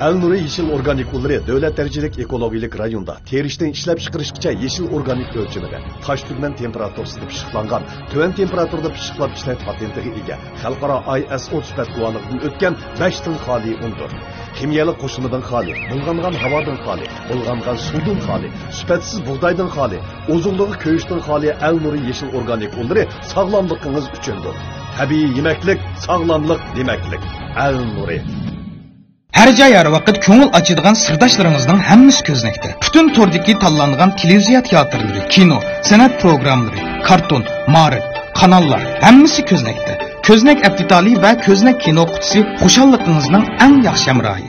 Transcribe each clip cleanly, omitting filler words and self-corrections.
Al-Nuri yeşil organik ulları devlet derecelik ekologik rayonda terişten işlep çıkarışkicha yeşil organik ölçümüde taş tügmen temperaturasında pişiklangan, tüven temperaturda pişiklap işlet patentiga ega, xalqaro ISO sifat guvanlıqdan o'tgan 5 til xoli undur. Kimyalik qo'shinidan xoli, bulg'angan havodan xoli, bulg'angan suvdan xoli, sifatsiz bug'doydan xoli, ozuqligi ko'yishdan xoli Al-Nuri yeşil organik ulları sog'lomligingiz uchundir. Tabiiy yemeklik, sog'lomlik demaklik. Al-Nuri. Her joy har vaqt ko'ngil ochadigan sirdoshlarımızның hammasi ko'znakda. Butun tordagi tanlangan televiziya teatrlari, kino, san'at programmalari, karton, ma'rif, kanallar hammasi ko'znakda. Ko'znak aptitali va ko'znak kino qutisi xushalligingizning eng yaxshi hamrohi.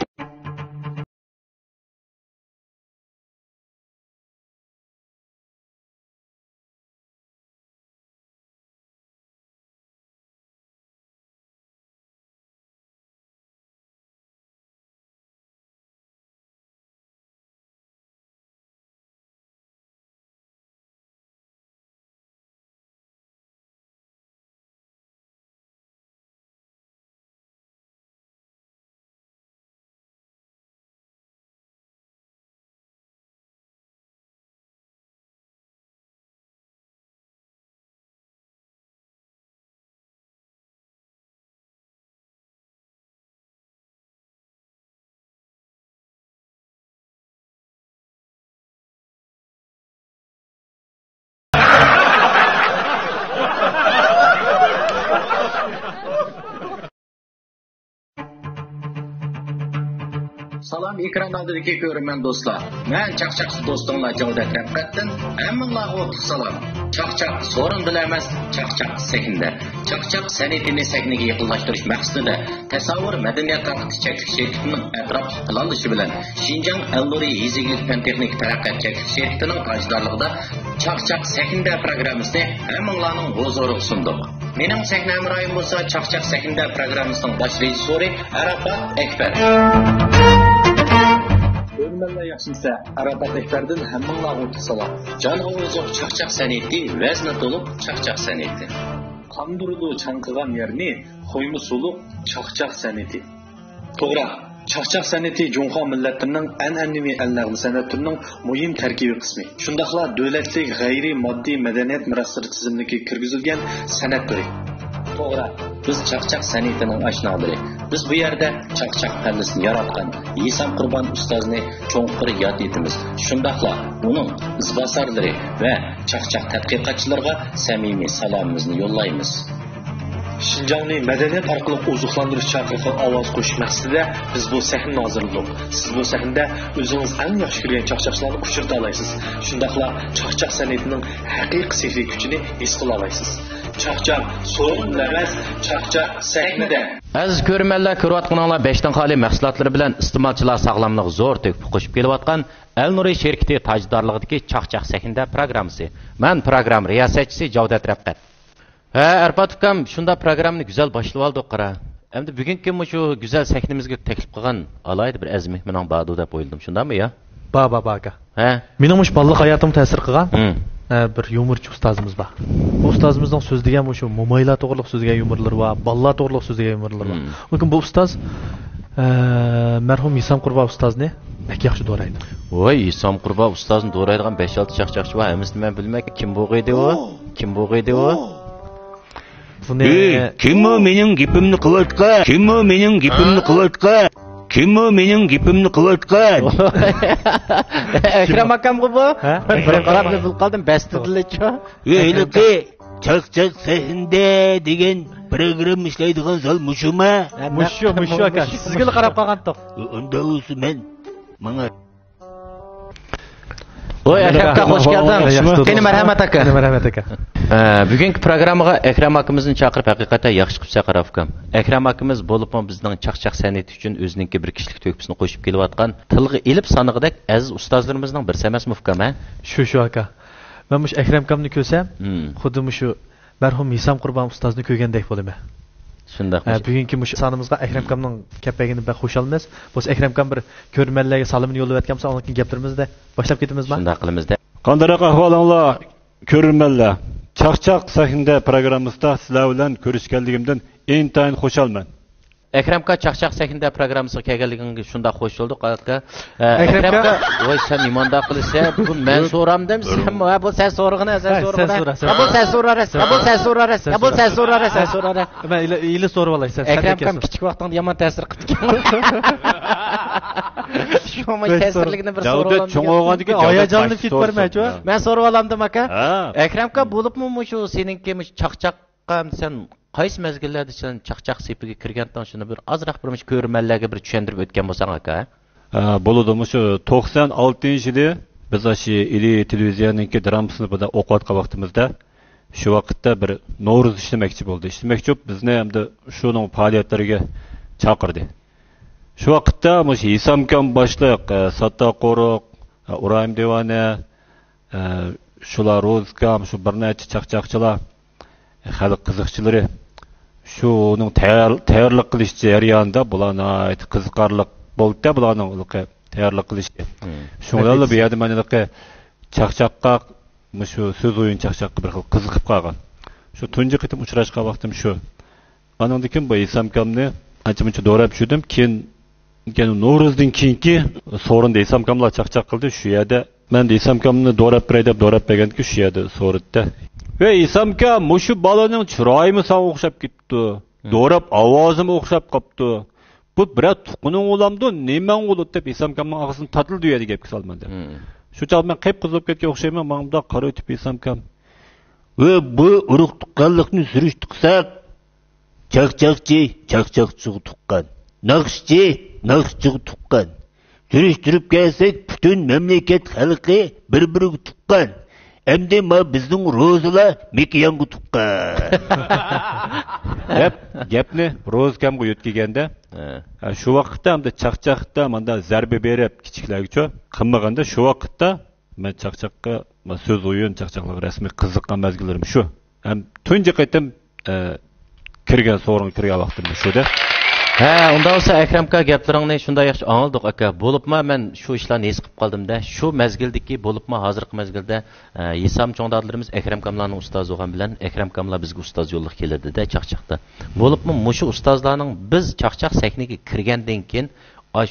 Salam ekran oldidagi ko'rman do'stlar. Men chaqchaqsi do'stinglar Javdat Rafqatdan hammanglarga o'tib salom. Chaqchaq so'rin bilan emas, chaqchaq sekinda. Chaqchaq san'atini sakniga yaqinlashtirish maqsadida tasavvur madaniyat taraqqiy cheklik shirkatining atrofli planlashi bilan Xinjiang Al-Nuri Yizigilik fan texnik taraqqiyot cheklik shirkatining tajdorligida chaqchaq sekinda programmasini hammanglarning huzuriga sundik. Mening sahna hamroyim bo'lsa chaqchaq sekinda programmasining bosh rejissyori Arafat Ekber. Görmənlər yaxşısa, Arafat Ekberdən həmmanglarga o'tib salom. Canı o'ziq chaqchaq san'ati, vazni to'liq chaqchaq san'ati. Qandurdu chanqigan yerni, qo'ymi suluq chaqchaq san'ati. To'g'ri, chaqchaq san'ati Junxo millatining an'anaviy al-nag'm san'atining muhim tarkibiy qismi. Shundaqla davlatlik g'ayri moddiy madaniyat meroslari tizimiga kirgizilgan san'at turi. To'g'ri, biz chaqchaq san'atining oshnolari. Biz bu yerda chaqchaq fallasini yaratgan Isom Qurbon ustozni cho'nqir yod etamiz. Shundaqla uning izbosarlari va chaqchaq tadqiqotchilariga samimiy salomimizni yo'llaymiz. Xinjiangni madaniyat orqali oziqlantirish chaqiriqqa ovoz qo'shish maqsadida biz bu sahnani hozirladik. Siz bu sahnada o'zingiz eng yaxshi ko'rgan chaqchaqlarni uchirta olasiz. Shundaqla chaqchaq san'atining haqiqiy sehriy kuchini his qila olasiz. Chaqchaq so'rin emas, chaqchaq sahnada. Aziz ko'rmanlar, ko'rayotganinglar 5 dan xoli mahsulotlari bilan iste'molchilar sog'lomligi zo'r to'kib qo'shib kelayotgan Al-Nuri shirkati tajdorligidagi chaqchaq sahnada programmasi. Men program riyosatchisi Javdat Rafqat. Ha, Arpat ukam, shunda programmani güzel başlab oldik qara. Endi bugungi shu güzel sahnamizga taklif qilgan alayda bir azmi mening badu deb o'yladim. Shundami ya? Baba aka. Ha. Mening mush balliq hayotim ta'sir qilgan. Bir yumorchi ustozimiz bor. Bu ustozimizning so'zlagan shu mo'maylar to'g'riliq so'zlagan yumorlar va ballar to'g'riliq so'zlagan yumorlar bor. Lekin bu ustoz marhum Isom Qurbon ustozni pek yaxshi do'raydi. Voy, Isom Qurbon ustozni do'raydigan 5-6 chaqchaqchi bor. Hammasini men bilmayman. Kim bo'g'iydi u? Kim bo'g'iydi u? Kim o mening gapimni qilayotgan? Kim o mening gapimni qilayotgan? Kim o mening gapimni qilayotgan? Akram akam bu? Bir qarab bil qoldim, bastidilichi. Eyliki chaqchaq sahnada degan program ishlaydigan zal mushuma? Mushu aka. Sizga qarab qolgandik. Unda o'zi men menga Oy Akram hoş geldin. Seni merhamet aka. Merhamet aka. Bugungi programmaga Akram akamizni chaqirib haqiqatan yaxshi qilsa qarafkam. Akram akamiz bo'lib bizning chaqchaq san'ati uchun o'zining bir kishilik to'kpisini qo'shib kelayotgan tilga elib sanig'idek aziz ustozlarimizning birsi emas mufkam ha? Shu aka. Men mush Akram akamni ko'rsam, xuddi shu marhum Isom Qurbon ustozni ko'rgandek bo'laman. Shundaq. Bugungi mush sonimizga Akram akamning kapagini bir qo'shalmiz. Biz Akram akam bir ko'rmanlarga salimini yo'llayotgan bo'lsa, uning gaplarimizda boshlab ketamizmi? Shundaq qilamizda. Qandaroq ahvolinglar, ko'rmanlar. Chaqchaq sahnada programmasida sizlar bilan ko'rishganligimdan intayin xushalman. Ekrem aka çaqçaq sakında programmasiga kelganligingizga shunda xush bo'ldik aka. Ekrem aka, voy sen imonda qilsa, bu men so'ramdim, sen bu sen so'rag'ini, sen so'rag'ini. Bu sen so'rarsan, bu sen so'rarsan, bu sen so'rarsan. Men ila so'rab olay, sen Ekrem aka kichik vaqtda yomon ta'sir qildi. Shu men ta'sirligini bir so'rab olamdim. Cho'ng olgandan hayajonlanib ketib bermaychi. Men so'rab olamdim aka. Ekrem aka bo'libmi shu seninki chaqchaqqa sen qaysi mezgillarda sen chaqchaq sepiga kirgandan shuni bir ozroq bir ko'rmanlarga bir tushuntirib o'tgan bo'lsang aka. Bo'ladi, shu 96-yili biz ashi ili televiziyaninki dram sinfida o'qiyotgan vaqtimizda shu vaqtda bir Novruz ishlamoqchi bo'ldi. Ishlamoqchi bizni hamda shuning faoliyatlariga chaqirdi. Shu vaqtda mush Isamkam boshliq, Sattaqo'roq, Uraym Devona, shular Rozkam, shu bir necha chaqchaqchilar, xalq qiziqchilari shuning tayyorlik qilish jarayonida bularni qiziqarli bo'ldi, bularning tayyorlik qilishdi. Shunlarla bu yerda mana chaqchaqqa shu so'z o'yin chaqchaqqa bir xil qiziqib qolgan. Shu tunji qitim uchrashgan vaqtim shu. Anandan keyin bu Isamkamni ancha-muncha do'rab tushdim. Keyin Novruzdan keyingi so'rinda Isamkamlar chaqchaq qildi. Shu yerda men de Isamkamni do'rab beray deb do'rab berganki shu yerda so'ritdi. Ve İsamkam, mushu balaning chiroyimi sana o'xshab ketdi. Do'rab ovozim o'xshab qopdi. Bu birat tuquning o'lamdi, neman bo'ldi deb Isamkamning og'zini tatildi dedi gapga solmadi. Shu chaq men qeyb qizib ketgan o'xshayman, menimda qara o'tib Isamkam. Ve bu urug' tuqqanlikni surishtiqsak, chaqchaqchi tuqqan. Naqshchi tuqqan. Surishtirib kelsak, butun mamlakat xalqi bir-biriga tuqqan. Endi ma bizning ro'zlar Mikyangu tuqqan. Gapni Rozkamga yetkazganda, shu vaqtda hamda chaqchaqda menda zarba berib kichiklarga qilmaganda shu vaqtda men chaqchaqqa so'z o'yin chaqchaqlar rasmiy qiziqqan mazgillarim shu. Ham tunji qaytim kirgan so'ringa kirgan vaqtim shuda. Unda olsa Ekrem aka gaplaringni shunday yaxshi angldik aka. Bo'libmi men shu ishlarni his qilib qoldim-da. Shu mazgildagi bo'libmi hozirgi mazgilda Yesam cho'ngdadlarimiz Ekrem kamlarning ustozi bo'lgan bilan Ekrem kamlar bizga ustoz yo'lliq keladi-da chaqchaqda. Bo'libmi mushu ustozlarning biz chaqchaq sahniga kirgandan keyin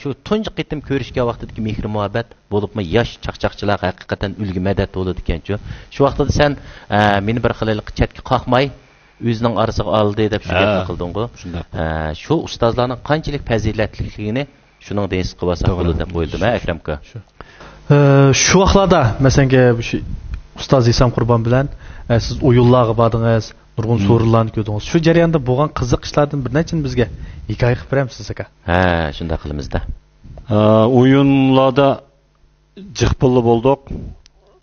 shu tunji qitim ko'rishgan vaqtdagi mehr muhabbat bo'libmi yosh chaqchaqchilar haqiqatan ulgu madad bo'ladi ekan-ku. Shu vaqtda sen meni bir xilalik chatga qoqmay o'zining arasiga oldi deb shu gapni qilding-ku. Shu ustozlarning qanchalik fazilatliligini shuning his qilib olsak bo'ladi deb o'yladim Akram aka. Shu vaqtlarda masalan shu ustoz Isam Qurbon bilan siz o'yinlarga bordingiz, nurg'un so'rinlarni ko'rdingiz. Shu jarayonda bo'lgan qiziq ishlardan bir nechini bizga hikoya qilib beramiz aka? Shunday qilamizda. O'yinlarda jiqpilli bo'ldik.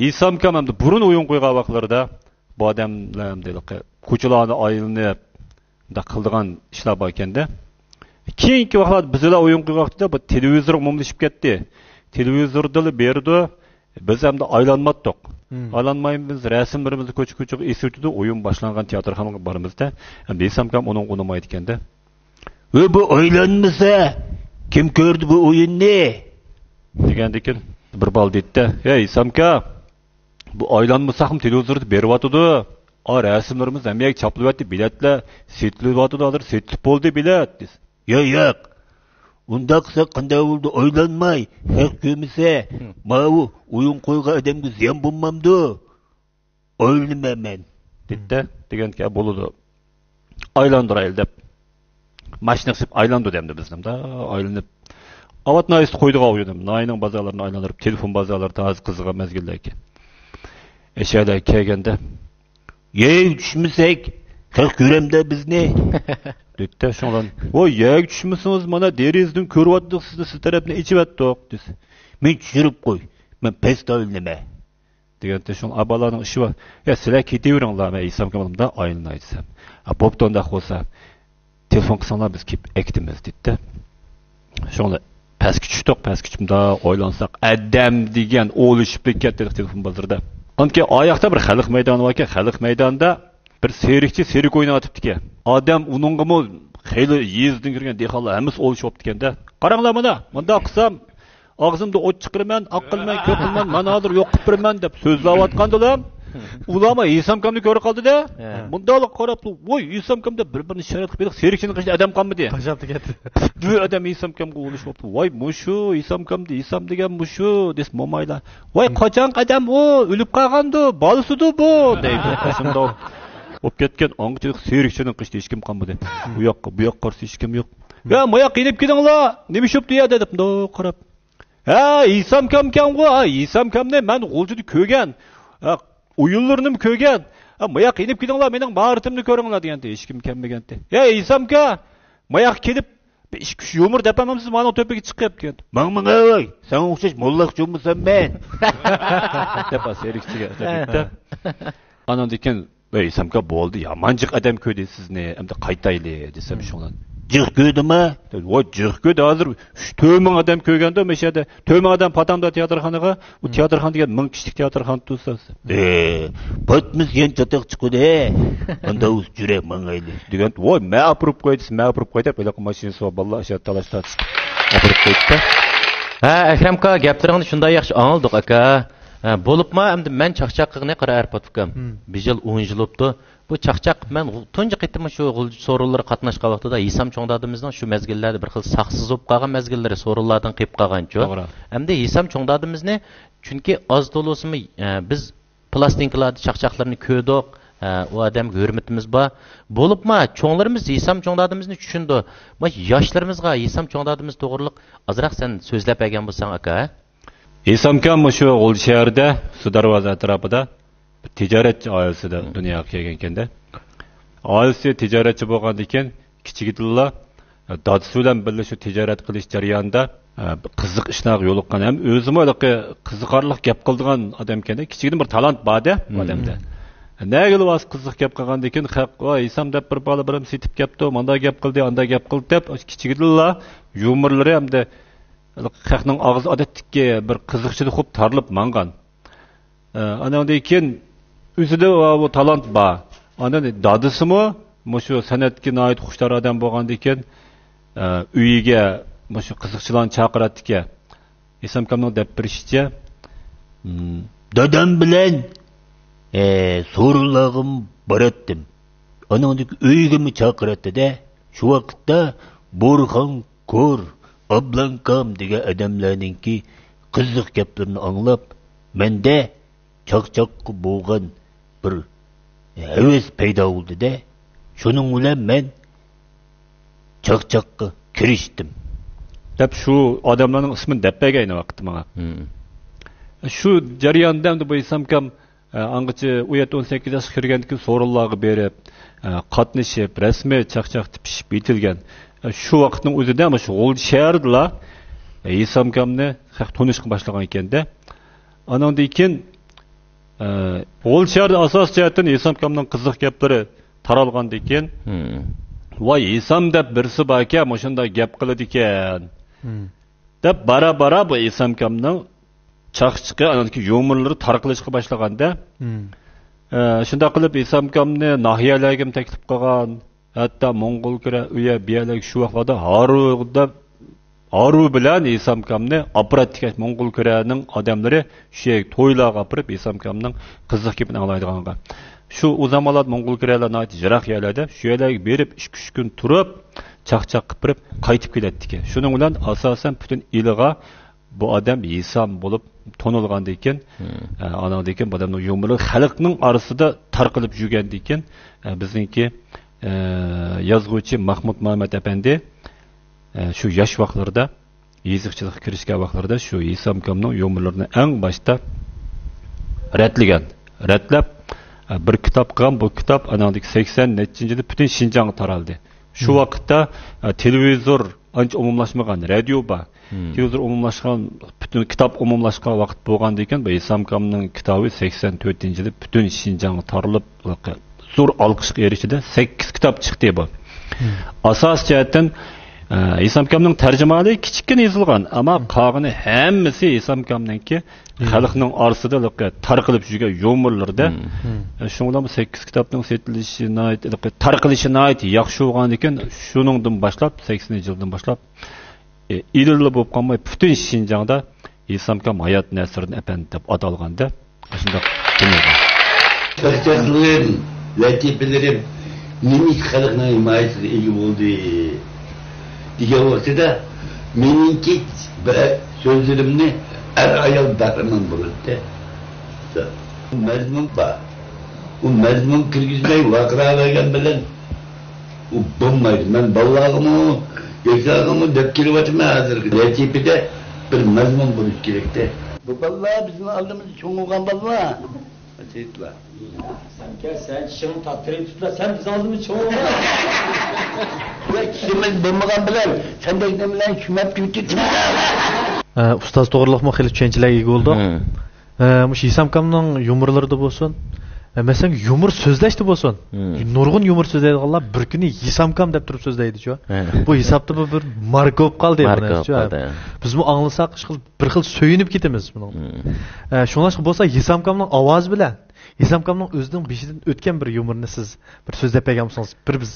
Isam kamamda burun o'yin qo'ygan vaqtlarda bu odamlar ko'chalarni aylanib qildigan ishlar bor ekanda. Keyingi vaqtlarda bizlar o'yin qo'ygan vaqtda bu televizor mumlashib ketdi. Televizorda berdi, biz ham aylanmadik. Aylanmaymiz, rasmlarimizni ko'cha-ko'chaga esirtdi, o'yin boshlangan teatrxonaga boramizda. Endi Isam kam uning unamaydi ekanda. Bu aylanmasa kim ko'rdi bu o'yinni? Degandikin bir bal deydi. Ey Isam kam, bu aylanmasa ham televizorda beryotdi. Rasmlarimiz hammaga choplayotdi, biletlar setlayotdi, hozir setlib bo'ldi bilet. Yo'q. Unda qilsa qanday bo'ldi o'ylanmay, haq ko'misa, mana o'yin qo'ygan odamga ziyon bo'lmamdi. O'ynamayman, dedi. Deganki, bo'ladi. Aylandiray deb. Mashina qilib aylandu demdi biznimda, aylanib. Avatnayist qo'ydiga o'ynadim. Nayning bozorlarini aylantirib, telefon bozorlarida hozir qizigan mazgillar ekan. Eşyalar kelganda, "Yey tushmasak, haq ko'ramda bizni." Dedi şundan. "O yey tushmisiniz, mana derizdan ko'ryapdik sizni, siz tarafni ichivatdik" dedi. "Men tushirib qo'y. Men past o'ynama." Deganda şun abalarning ishi bor. "Ya sizlar ketaveringlar, men Isam kamalımda aylanay desam. Bo'ptonda bo'lsa, telefon qilsanglar biz kelib ektimiz" dedi. Şunla pastga tushdik, pastga tushimda o'ylansak, adam degan o'lishib ketdi telefon bozorida. Anki ayaqda bir xalq maydoni bor ekan, xalq maydonida bir serikchi serik o'ynatibdi ekan. Odam uningga xeyli yezdan kirgan dehqonlar hammasi o'lishib ketganda, qaranglar mana, bunda qilsam og'zimda o't chiqiraman, aqilman, ko'pilman, mana hozir yo'q qilib beraman deb so'zlayotgandilar. Ulama İsamkamni ko'rib qoldi-da. Bundaqlik qarab, voy İsamkamda bir-birini sharatib berib, serikchining qishda adam qolmadi. Qashab ketdi. Bu adam İsamkamga o'lishibdi. Voy, mushu İsamkamdi, İsam degan mushu des momaylar. Voy, qachon qadam u o'lib qolgandi, bolasidu bu deydi. Shunda o'p ketgan ongichilik serikchining qishda hech kim qolmadi. Bu yoqqa, bu yoqqa qarshi hech kim yo'q. Ya, moya qinib kedinglar. Nima shubdi ya dedim, qarab. Ha, İsamkamkan bu, İsamkamni men g'o'ljini ko'rgan. Uyullarını kögen. Mayak inip gidinglar, mening maharetimni ko'ringlar deganda hech kim kelmagandi. Ya İsamka, mayak kelib ish kuch yumur depamamsiz, mana to'piga chiqib ketdi. Mang ey, sen o'xshash mollaq jo'mmisan men. Depa serikchiga debdi. Anan dekan, "Ey İsamka bo'ldi, yamanjiq adam ko'di sizni, endi qaytayli" desam shundan. Jiq ko'dimi? Voy, jiq ko'di hozir 3-4 adam ko'rganda, meshada 4 adam Patamda teatrxonaga, u teatrxon degan 1000 kishilik teatrxon tutsangiz. Patmiz yen chataq chiqdi. Unda o'z jurak mangayli. Degan, voy, men apurib qo'ydi, böyle mashinasi bor, vallahi shu talashda apurib qo'ydi. Ha, Akramka, gaplaringni shunday yaxshi angldik aka. Bo'libmi, endi men chaqchaqqiqni qara arpatkam. Bir yil 10 yil o'tdi. Bu chaqchaq men tunji qitim shu so'rovlar qatnashgan vaqtida İsam cho'ngdadimizning shu mezgillarda bir xil saqsiz bo'lib qolgan mezgillari so'rovlardan qilib qolganchu. Endi İsam cho'ngdadimizni chunki oz to'losimi biz plastinkalarda chaqchaqlarni ko'rdik. O odamga hurmatimiz bor. Bo'libmi, cho'nglarimiz İsam cho'ngdadimizni tushundi. Va yoshlarimizga İsam cho'ngdadimiz to'g'riliq azroq sen so'zlab bergan bo'lsang aka. İsamkam shu G'o'l shahrida, Su darvoza atrofida tijoratchi oilasida dunyoga kelgan ekanda. Oilasi tijoratchi bo'lgan ekan, kichigidilla dadasi bilan birga shu tijorat qilish jarayonida qiziq ishlarga yo'liqqan, ham o'zimi qiziqarli gap qildigan odam ekan. Kichigidan bir talant bor-da odamda. Nega o'z qiziq gap qilgan ekan, "Voy, İsam deb bir bola birim setib kelibdi, manda gap qildi, anda gap qildi" deb kichigidilla yumorlari hamda xalqning og'iz odatdagi bir qiziqchilik xo'p tarilib mangan. Andan keyin o'zida bu talant bor. Andan dadisimi shu san'atga noit xushtar odam bo'lgan ekan, uyiga shu qiziqchilarni chaqiradi-ki, İsamkamning deb birishicha, Dadam bilan so'rulag'im boratdim. Anandagi uyigimi chaqiradi-da. Shu vaqtda Burxon ko'r Ablankam degan odamlarningki qiziq gaplarini anglab, menda chaqchaqqa bo'lgan bir heves paydo bo'ldi-da. Shuning bilan men chaqchaqqa kirishdim. Deb shu odamlarning ismini deb bergan vaqti menga. Shu jarayonda bu İsamkam angacha 17-18 yoshga kirgandan keyin so'rovlarga berib, qatnashib, rasmiy chaqchaq pishib bitilgan. Shu vaqtning o'zida ham shu G'o'l shahrida İsamkamni xalq tanishga boshlagan ekanda. Andan keyin G'o'l shahrida asos jihatdan İsamkamning qiziq gaplari taralgandan keyin, voy, İsam deb birisi bor ekan, shunda gap qiladi ekan. Deb bara bu İsamkamning chaqchiqi anaki yumorlari tarqalishga boshlaganda, shunda qilib İsamkamni nahiyalarga taklif qilgan. Hatta Mong'olkira uya biyalar shu vaqtda Haru bilan İsamkamni operatik Mong'olkiraning odamlari shu to'ylarga olib İsamkamning qiziq gapini anglaydiganga. Shu o zamonlar Mong'olkiralarning jiroq yerlarda shu yerlarga berib 2-3 kun turib, chaqchaq qilib qaytib keladi-ki. Shuning bilan asosan butun ilga bu odam İsam bo'lib tonilgandan keyin, anandan keyin bu odamning yumori xalqning orasida tarqalib yurgandan keyin bizningki yazg'uvchi Mahmud Muhammad efendi shu yosh vaqtlarida yeziqchilikka kirishgan vaqtlarida shu İsamkamning yumorlarini eng boshda ratlab bir kitob qilgan. Bu kitob anandagi 80-nechinchida butun Shinjongga taraldi. Shu vaqtda televizor ancha umumlashmagan, radio bor. Televizor umumlashgan, butun kitob umumlashgan vaqt bo'lgandan keyin bu İsamkamning kitobi 84-yilda butun Shinjongga tarilib zo'r olqishga erishdi. 8 kitob chiqdi bu. Asos jihatdan İsamkamning tarjimali kichikgina yozilgan, ammo qolgani hammasi İsamkamningki xalqning orasida tarqalib yurgan yumorlarda. Shundan bu 8 kitobning setilishini, tarqalishini yaxshi bo'lgandan keyin shuningdan boshlab 80-yildan boshlab ilirli bo'lib qolmay butun Shinjongda İsamkam hayot nasrini efendi deb atalganda shunday dunyoda. Çakçaklarım, latifelerim, nemik halkına himayesine iyi oldu. Diye vakitte meninki sözlerimni ayal darman bulurdu. Mezmun var. O mezmun kirgizmeyi vakıralarken bilen o bulmaydı. Ben ballağımı, yaşağımı döpkili batımı hazır. Latifede bir mezmun buluş gerekti. Bu ballağı bizim aldığımız çoğunluğun ballağı. Açıkla. Sen şunu tattırıp tutla, sen biz aldığımız çoğunluğun. Ya kişimiz bulmadan bilen, sen de ne bilen şümet gibi tutma. Ustaz doğruluqma xili tushunchalar ega bo'ldi. Mush Isamkamning yumorlarida bo'lsin. Mesela yumor so'zlashda bo'lsin. Nurg'un yumor so'zlaydiganlar bir kuni Isamkam deb turib so'zlaydi-ku. Bu hisobda bu bir marka bo'lib qoldi bu. Biz bu anglasak bir xil so'yinib ketamiz buni. Shuningdek bo'lsa Isamkamning ovozi bilan Isamkamning o'zining beshidan o'tgan bir yumorni siz bir so'zlab bergan bo'lsangiz, bir biz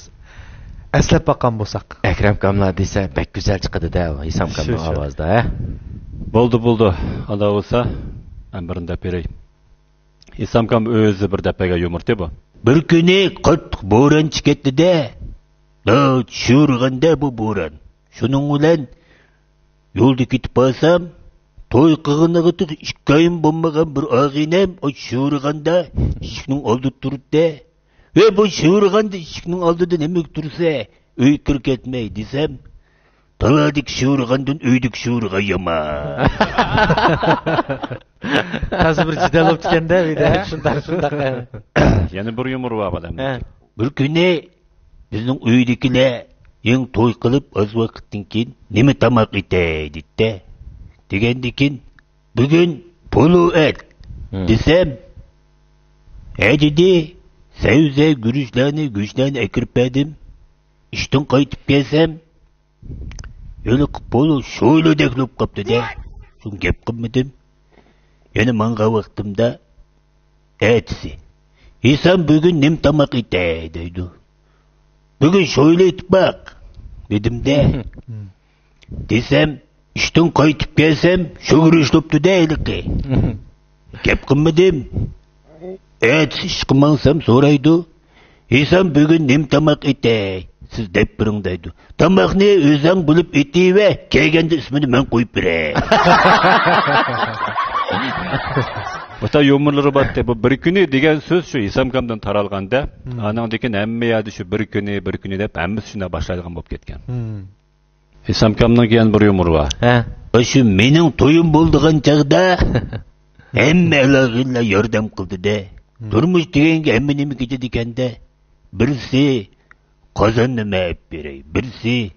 eslab baqqan bo'lsak. Akram Kamlar desa bek güzel chiqadi-da Isamkamning ovozida, ha? Bo'ldi. Alloh bo'lsa, men birini deb beray. Isamkam o'zi bir dapaga yumurti bu. Bir kuni qattiq bo'ron chiqdi-da. Sho'rg'anda bu bo'ron. Shuning bilan yo'lda ketib qolsam, to'y qilganiga ikkoyim bo'lmagan bir og'inam o sho'rg'anda eshikning oldida turibdi. Ve bu sho'rg'anda eshikning oldida nima tursa, uy kirib ketmay desam, taladik sho'rg'andan uydik sho'rg'a yomon. Hozir bir jidal bo'lib ketganda uyda. Shundoq. Yana bir yumur var adam. Bir kuni bizning uydagilar yang to'y qilib oz vaqtdan keyin nima tamoq etay dedi. Degandan keyin bugun polo et desam, dedi, sevze gürüşlerini ekirip verdim. İşten kayıtıp gelsem, öyle polo şöyle deklop kaptı de. Şunu gep kılmadım. Yani manga vaktimde etsi. İnsan bugün nem tamak ite dedi. Bugün şöyle et bak dedim de. Desem, işten kayıtıp gelsem, şu gürüşloptu değil ki. Gep kılmadım. Evet, işkımansam soraydı. İnsan bugün nem tamak ite. Siz dep birindeydi. Tamak ne özden bulup eti ve keygende ismini ben koyup bire. Buta yumurları battı. Bu bir günü degen söz şu Isamkamdan taralganda, anandaki emme yadı şu bir günü dep emmisi şuna başlaydıgan bolup ketken. Isamkamdan keyin bir yumur var. Şu mening toyum bolduğun çağda emme alagıyla yordam kıldı de. Durmuş degenge emme nemi geçedi kende. Birisi kazanını meyip berey. Birisi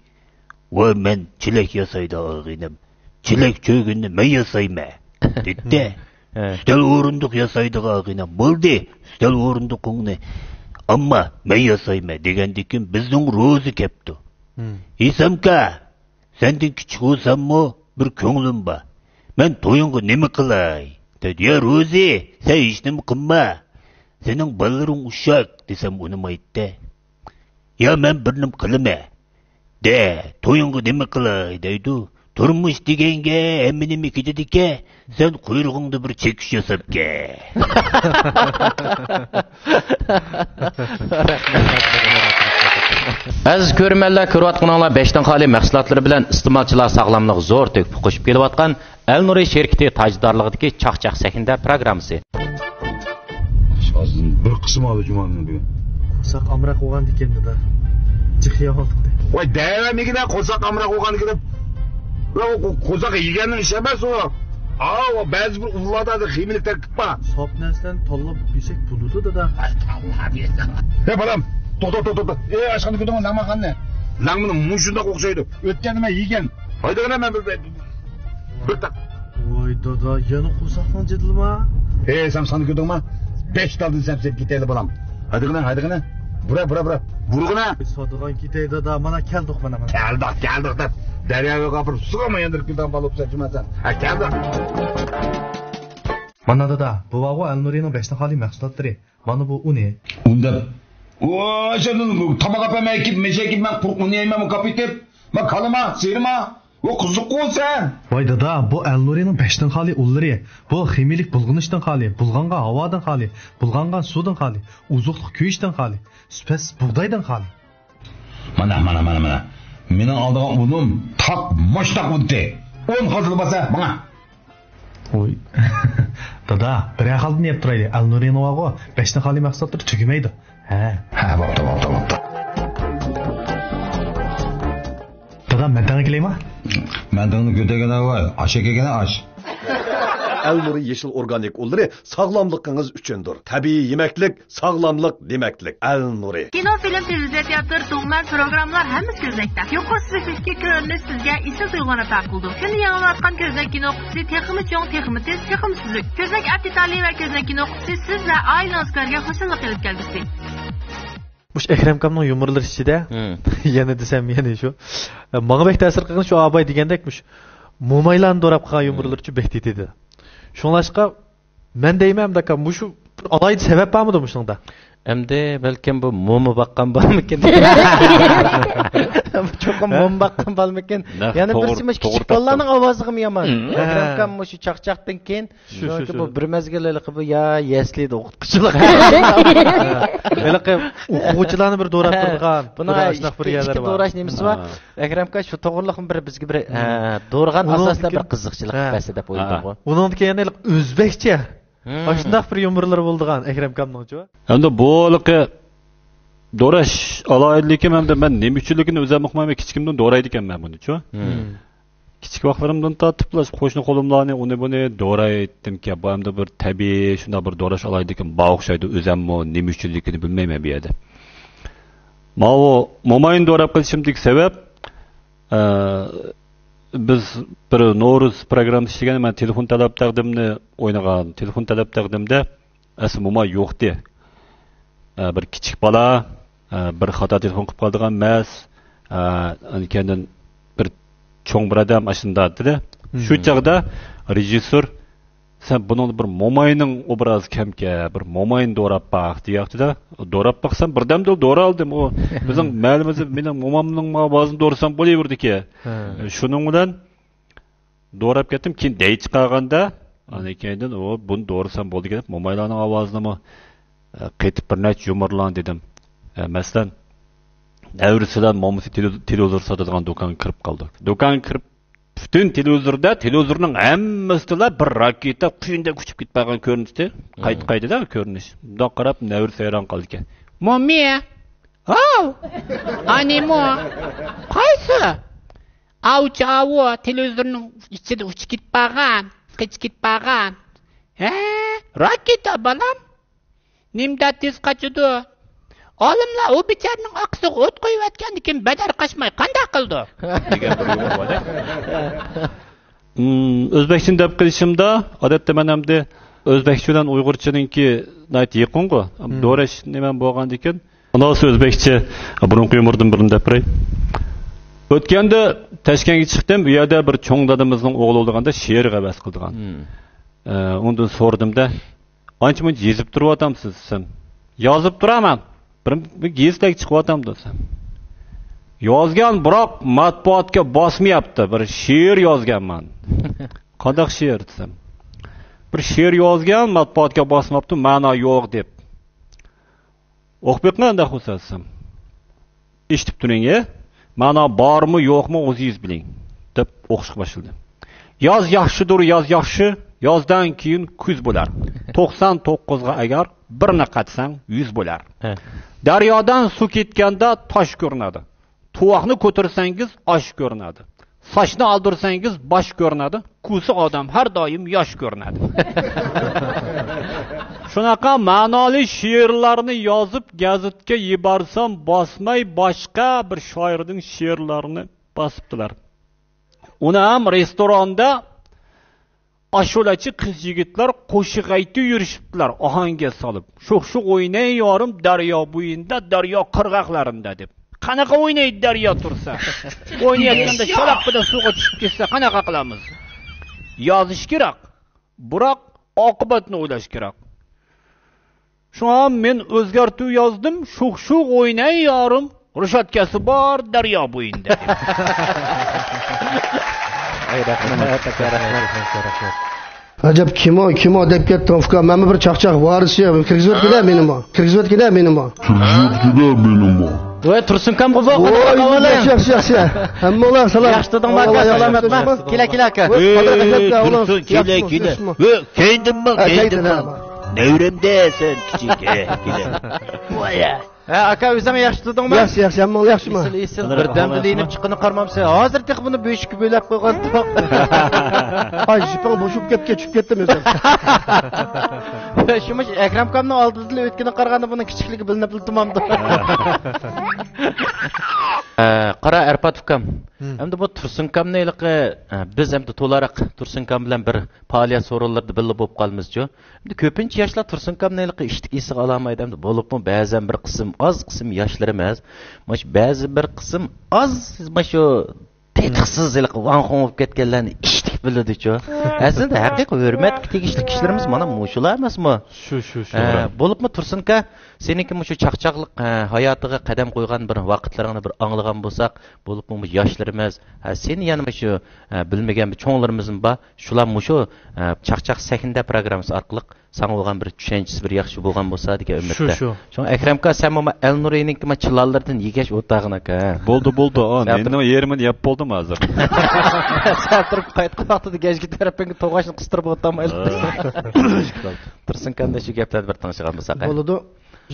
o men çilek yasaydı ağınım. Çilek çögünü men yasayma. Dedi. Stel orunduk yasaydı ağınım. Boldi. Stel orunduk onu. Ama men yasayma degendikin bizning rozi kepti. Isamka, senden küçük olsam mı bir könglim var. Men toyungu nemi kılay? Dedi ya Rozi, sen hiç nemi kılma. Senin balların uşak desem unumaydı. Ya men birnim kılıma. De, toyungu nemi kılay deydi. Turmuş degenge emminimi ketedike, sen kuyruğunda bir çekiş yasap ke. Aziz ko'rmanlar, ko'rayotganinglar 5 dan xoli mahsulotlari bilan iste'molchilar sog'lomligi zo'r to'kib qo'shib kelayotgan Al Nuri şirkati tajdorligidagi chaqchaq sakinda programmasi. Hozir bir qism oldi jumonning bugun. Qo'saq amroq bo'lgan ekanda. Jixiya oldi. Voy, davamiga qo'saq amroq bo'lganiga deb. Qo'saq yeganning ishi emas u. O ba'zi bir ullarda ximilik tarkib bor. Sop narsadan tanlab bilsak bo'ladi da. Ey bolam, to'xta. Aşkını ko'rdingmi, namaqanni? Langmini mushundoq o'xshaydi. O'tganima yegan. Haydagina men bir taq. Voy dada, yana qo'saqdan jidilma. Sen sani ko'rdingmi? 5 daldan sepsep ketayli bolam. Haydagina. Bura. Burg'ina. Sodigan ketay dada, mana keldik mana. Keldik deb. Daryoga qapirib sug'ama yendirib keldan qolib sachimasan. Keldik. Mana dada, bu vago Al Nurining 5 dan xoli mahsulotlari. Mana bu uni. Unda sen tamak apamay ekip, meşe ekip ben kurkunu yemem kapitip. Bak kalıma, sirma. O qiziq bo'lsan. Voy dada, bu Elnurining 5dan xoli ullari. Bu ximilik bulg'inishdan xoli, bulg'angan havodan xoli, bulg'angan suvdan xoli, uzuqliq kuyishdan xoli, spas bug'doydan xoli. Mana. Mening oldigan unum taq moshtoq o'tdi. 10 xozir bo'lsa, mana. Oy. Dada, bir xaldan yeb turaydi. Elnurining o'g'i 5dan xoli maqsadlar tugamaydi. Ha, bo'pti. Dada, mendan keleymi? Mendan götürgene var. Aşa kelgene aş. Elnuri yeşil organik ulları sağlamlığınız üçündür. Tabii yemeklik, sağlamlık demeklik. Elnuri. Kino, film, televizyon, tiyatr, doğumlar, programlar hemmimiz gözlekte. Yok o sizge körünüz sizge isim duygularına takıldı. Şimdi yanılatkan gözlek kino kutusu tekimiz yoğun, tekimiz tez, tekimiz süzük. Gözlek aptitali ve gözlek kino kutusu siz ve ailenizlerge hoşçakalın gelip gelmişti. Bu Ekrem Kam'ның yumurlar içinde yana desem yana şu. Bana bek ta'sir qilgan şu abay degandekmiş. Momaylarni dorab qilgan yumurlar uchun bek dedi. Şunlaşqa men deyman da bu şu alaydı sebep bormidi bu shunda? Endi balkim bu mo'mi baqqan bormikin. Cho'qim mo'm baqqan bormikin. Yana bir simish kichik bolalarning ovoziga mi yomon? Akram shu chaqchaqdan keyin shu bu bir mazgillar qilib ya yeslida o'qituvchilar. Belki o'quvchilarni bir do'rab turgan. Buni bir yerlar bor. Do'rash nemisi bor. Akram shu to'g'riliqni bir bizga bir do'rgan asosda bir qiziqchilik qilsa deb o'yladim. Uning keyin o'zbekcha Aşındaq bir yumurlar bo'ldigan Ekrem Kamningchi. Endi bo'liqi do'rash aloyidligi hamda men nima uchunligini o'zim uqmayman, kichkimdan do'raydi ekanman buni-chi. Kichik vaqtlarimdan tortib qo'shni qo'limlarni uni do'raytdimki, bu hamda bir tabiiy shunday bir do'rash aloyidligi ekan, ba o'xshaydi. O'zim nima uchunligini bilmayman bu yerda. Mavo momayin do'rab qilishimdagi sabab biz bir No'ruz programmasi ishlagan, men telefon talab taqdimni o'ynagan. Telefon talab taqdimda asli mo'may yo'qdi. Bir kichik bola bir xato telefon qilib qoldigan emas. Keyin bir cho'ng bir odam ashunda dedi. Shu chaqda rejissor sen bunun bir momayning obrazi kamka, bir momayin do'rab baq deyapti-da. Do'rab baqsam birdamda do'raldim. O bizning ma'lumimiz mening momamning ovozini do'rsam bo'laverdi-ki. Shuning bilan do'rab ketdim. Keyin dey chiqarganda, ana keyin o buni do'rsam bo'ldi deb momaylarning ovozini qaytib bir nech yumurlan dedim. Masalan, davrisidan momasi televizor sotadigan do'konga kirib qoldi. Do'konga kirib bütün televizorning hammasida bir raketa quyunda uchib ketib qolgan ko'rinishda qaytida ko'rinish. Bundoq qarab navr sayron qoldi ekan. Mommi. Animo. Qaysi? Avchavu televizorning ichida uchib ketib qolgan, qichib ketib qolgan. Raketa balam. Nimda tez qochdi. Olimlar o bichorning oqsiga o't qo'yayotgandan keyin badar qochmay qanday qildi? degan bir yumor bor. O'zbekcha deb qilishimda, odatda men hamda o'zbekcha bilan uyg'urchaninki yaqin-ku. Do'rash nima bo'lgan ekan? Onasi o'zbekcha burunqi yumordan birini deb qo'ray. O'tganda Toshkentga chiqdim, bu yerda bir cho'ng dadamizning o'g'li bo'lganda she'r g'avas qildigan. Undan so'rdimda, "Ancha-muncha yozib turyotamsiz sen?" "Yozib turaman. Bir gazetaga chiqyotam" desam. Yozgan, biroq matbuotga bosmayapti. Bir she'r yozganman. Qanday she'r desam? Bir she'r yozgan, matbuotga bosmabdi, ma'no yo'q deb. O'qib qanda xusasam. Eshitib turing-a. Ma'no bormi, yo'qmi o'zingiz biling deb o'qishga boshladim. Yoz yaxshidir, yoz yaxshi. Yozdan keyin kuz bo'lar. 99 ga agar birni qatsang 100 bo'lar. Daryodan suv ketganda tosh ko'rinadi. Tuvoqni ko'tarsangiz osh ko'rinadi. Sochni oldirsangiz bosh ko'rinadi. Kusi odam har doim yosh ko'rinadi. Shunaqa ma'noli she'rlarni yozib gazetga yuborsam bosmay boshqa bir shoirning she'rlarini bosibdilar. Uni ham restoranda ashulachi qiz yigitlar qo'shiq aytib yurishibdilar ohangga solib. Sho'x o'ynay yorim daryo bo'yinda, daryo qirg'oqlarida deb. Qanaqa o'ynaydi daryo tursa? O'ynayotganda shalab bilan suvga tushib ketsa qanaqa qilamiz? Yozish kerak. Biroq oqibatni o'ylash kerak. Shuna men o'zgartib yozdim. Sho'x o'ynay yorim rushatkasi bor daryo bo'yinda deb. Ay rahmat. Acaba kim o deb ketdim. Fıkra men bir çaqçaq varisi kirgizib o'tgida menim o. Kirgizib o'tgida menim o. Voy Tursunkam bu Voy yaxshi. Hammalar salom. Yaxshi tudingmi aka, salomatmi? Kela aka. Tursun kela. Kendim. Nevremde sen küçük. Voy ya. Aka o'zing yaxshi tudingmi? Yaxshi, hammalar yaxshimi? Isil birdamda leyinib chiqqini qarmamsa, hozir tek buni beshikka bo'lab qo'ygan to'q. Ay, jipang bo'shib tushib ketdim o'zim. Shumush Akramkamning oldida o'tgani qaraganda buni kichikligi bilinib turmamdi. Qara Arpatovkam. Endi bu Tursunkamningki biz endi to'laroq Tursunkam bilan bir faoliyat so'rovlarda birga bo'lib qolmiz-ku. Endi ko'pincha yoshlar Tursunkamningki ishtik esiga olmaydi. Endi bo'libmi ba'zan bir qism az qism yoshlar emas. Mash ba'zi bir qism az shu teqsizlik vanxon bo'lib ketganlarni ishtik biladi-ku. Aslida haqiqiy hurmatga tegishli kishilarimiz mana mushular emasmi? Shu. Bo'libmi Tursunka, seniki shu chaqchaqliq hayotiga qadam qo'ygan bir vaqtlaringni bir anglagan bo'lsak, bo'libmi yoshlarimiz, sen yana shu bilmagan bir cho'nglarimiz bor. Shular shu chaqchaq sakinda programmasi orqali sana olgan bir tushunchisi bir yaxshi bo'lgan bo'lsa degan umidda. Shu Akramka sen mana Elnuriyning chilallardan yegash o'tag'in aka. Bo'ldi. Endi yerimni yap bo'ldim hozir. Sen turib qaytib vaqtida gazga tarafingga to'g'ashni qistirib o'tamaydi. Tursunkanda shu gaplarni bir tanishgan bo'lsak. Bo'ldi.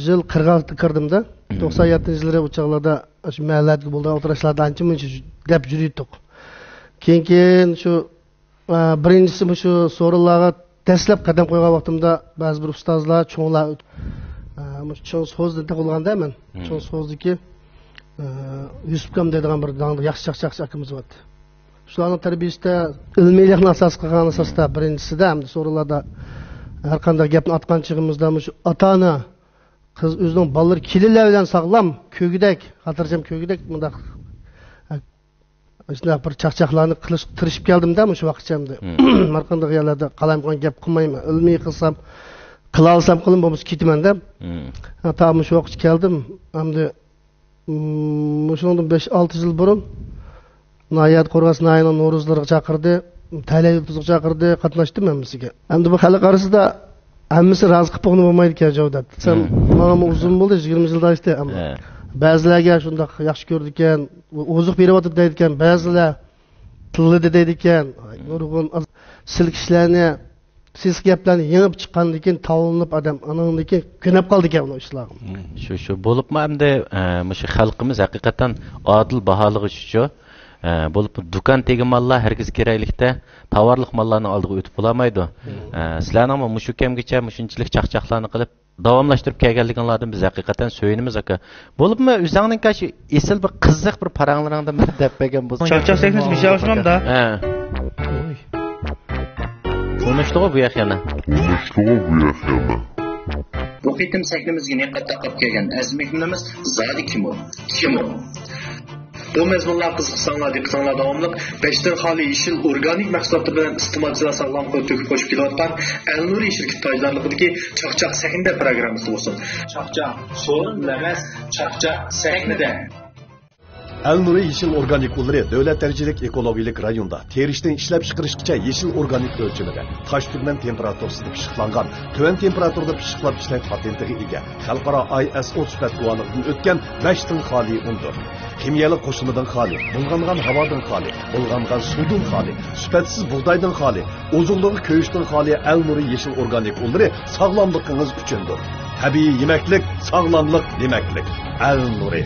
Yıl 46 kirdimda 97-yillarda uçaklarda şu mahalladagi bo'lgan o'tirishlarda ancha-muncha gap yurdik. Keyin shu birinchisi shu so'rovlarga dastlab qadam qo'ygan vaqtimda ba'zi bir ustozlar, cho'nglar cho'ng so'zda taqilganda men cho'ng so'zdiki Yusufkam deydigan bir yaxshi akamiz bor. Shularning tarbiyasida ilmiylikni asos qilgan asosda birinchisida hamda so'rovlarda har qanday gapni atgan chig'imizda shu ota-ona qiz o'zining bolalar kililar bilan sog'lom, ko'gidek, xotirjam ko'gidek bundaq shunday bir chaqchaqlarni qilish tirishib keldim-da shu vaqtchamda. Har qanday yerlarda qalamqon gap qilmayman, ilmiy qilsam, qila olsam qilib bo'lmasa ketaman-da. Tam shu vaqt keldim. Hamda shundan 5-6 yil burun Nayat Qo'rg'as Nayning No'ruzlariga chaqirdi, Talayutuzga chaqirdi, qatnashdim hammasiga. Hamda bu xalq arasida hammasi rozi qilib qo'yib bo'lmaydi ekan javdat. Sen mana uzun bo'ldi 20 yilda ishda. Ba'zilarga shunday yaxshi ko'rdi ekan, o'ziq beryapti deydi ekan, ba'zilar tilli deydi ekan. Nurg'un silkishlarni, siz gaplarni yengib chiqqandan keyin tavlinib odam anandiki ko'nab qoldi ekan bu ishlar. Shu bo'libmi endi shu xalqimiz haqiqatan odil baholigi shu. Bo'lib dukan tegi mallar hargiz keraklikda tovarliq mallarni oldiga o'tib bo'lmaydi. Sizlarning ham shu kamgacha shunchalik chaqchaqlarni qilib davomlashtirib kelganliginglardan biz haqiqatan so'yinamiz aka. Bo'libmi o'zingning shu esil bir qiziq bir paranglaringdan bir deb bergan bo'lsa. Chaqchaq sekmiz bir şey olmamda. Konuştuğu bu yaxyana. Bu qitim sahnimizga niqat taqib kelgan azmiknimiz zodi kim o? Bu mezmunlar qiziqsanlar, diqqatinglar davomli 5dan xoli yeshil organik mahsulotlar bilan iste'molchilar sog'lom qilib to'kib qo'shib kelayotgan Elnuri shirkati tajdarligidagi chaqchaq sahnida programmasi bo'lsin. Chaqchaq so'rin emas, chaqchaq sahnida. Elnuri yeşil organik ulları devlet derecelik ekologik rayonda terişten işlep çıkarıştıkça yeşil organik ölçümüde taş türmen temperaturasında pişiklangan, töven temperaturda pişiklap işlen patentiga ega, xalqaro ISO süpet guvanlıqdan ötken 5 tın xali undur. Kimyalı qo'shimidan xali, bulg'angan havodan xali, bulg'angan suvdan xali, süpetsiz buğdaydan xali, ozuqlığı köyüşdən xali Elnuri yeşil organik ulları sağlamlığınız üçündür. Tabii yemeklik, sağlamlık demeklik. Elnuri